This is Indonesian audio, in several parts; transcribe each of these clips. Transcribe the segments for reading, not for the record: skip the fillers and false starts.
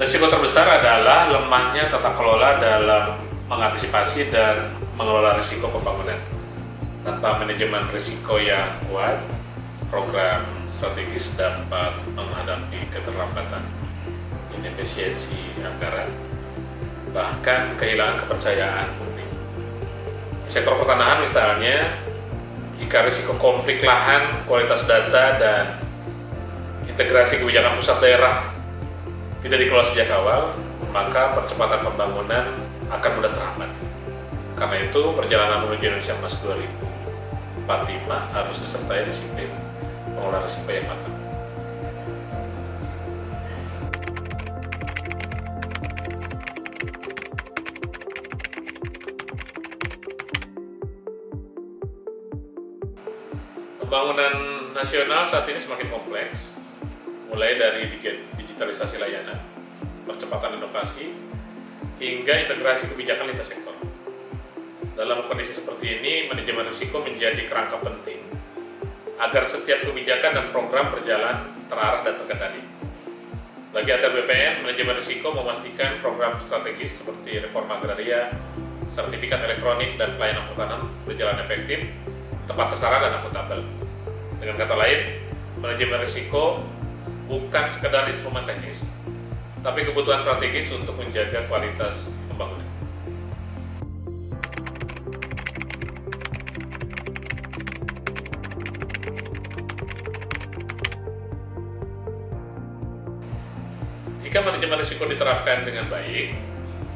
Risiko terbesar adalah lemahnya tata kelola dalam mengantisipasi dan mengelola risiko pembangunan. Tanpa manajemen risiko yang kuat, program strategis dapat menghadapi keterlambatan, inefisiensi anggaran, bahkan kehilangan kepercayaan publik. Di sektor pertanahan misalnya, jika risiko konflik lahan, kualitas data, dan integrasi kebijakan pusat daerah tidak dikelola sejak awal, maka percepatan pembangunan akan mudah terhambat. Karena itu, perjalanan menuju Indonesia Emas 2045 harus disertai disiplin pengelolaan risiko yang matang. Pembangunan nasional saat ini semakin kompleks, mulai dari digitalisasi layanan, percepatan inovasi, hingga integrasi kebijakan lintas sektor. Dalam kondisi seperti ini, manajemen risiko menjadi kerangka penting agar setiap kebijakan dan program berjalan terarah dan terkendali. Bagi ATR BPN, manajemen risiko memastikan program strategis seperti reforma agraria, sertifikat elektronik, dan pelayanan pertanahan berjalan efektif, tepat sasaran, dan akuntabel. Dengan kata lain, manajemen risiko bukan sekedar instrumen teknis, tapi kebutuhan strategis untuk menjaga kualitas pembangunan. Jika manajemen risiko diterapkan dengan baik,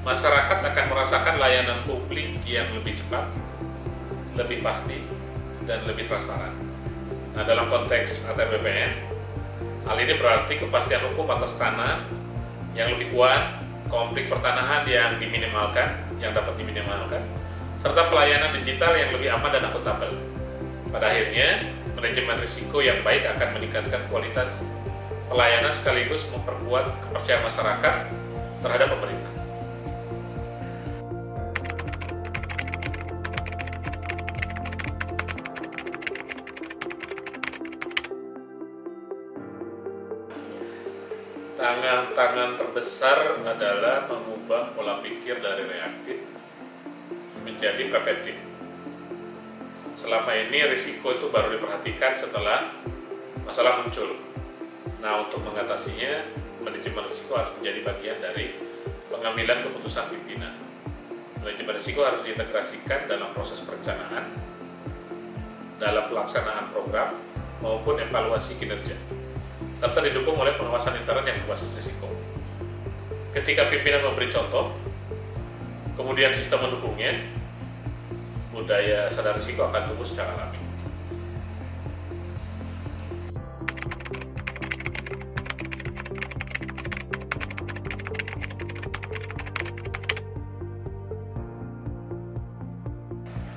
masyarakat akan merasakan layanan publik yang lebih cepat, lebih pasti, dan lebih transparan. Nah, dalam konteks ATR BPN, hal ini berarti kepastian hukum atas tanah yang lebih kuat, konflik pertanahan yang dapat diminimalkan, serta pelayanan digital yang lebih aman dan akuntabel. Pada akhirnya, manajemen risiko yang baik akan meningkatkan kualitas pelayanan sekaligus memperkuat kepercayaan masyarakat terhadap pemerintah. Tantangan terbesar adalah mengubah pola pikir dari reaktif menjadi preventif. Selama ini risiko itu baru diperhatikan setelah masalah muncul. Nah, untuk mengatasinya, manajemen risiko harus menjadi bagian dari pengambilan keputusan pimpinan. Manajemen risiko harus diintegrasikan dalam proses perencanaan, dalam pelaksanaan program, maupun evaluasi kinerja, serta didukung oleh pengawasan intern yang berbasis risiko. Ketika pimpinan memberi contoh, kemudian sistem mendukungnya, budaya sadar risiko akan tumbuh secara alami.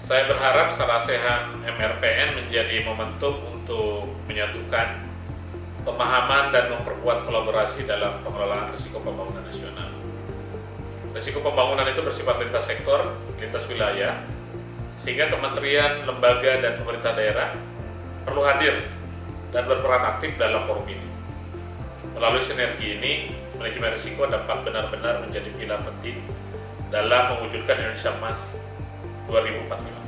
Saya berharap Sarasehan MRPN menjadi momentum untuk menyatukan pemahaman dan memperkuat kolaborasi dalam pengelolaan risiko pembangunan nasional. Risiko pembangunan itu bersifat lintas sektor, lintas wilayah, sehingga kementerian, lembaga, dan pemerintah daerah perlu hadir dan berperan aktif dalam forum ini. Melalui sinergi ini, manajemen risiko dapat benar-benar menjadi pilar penting dalam mewujudkan Indonesia Emas 2045.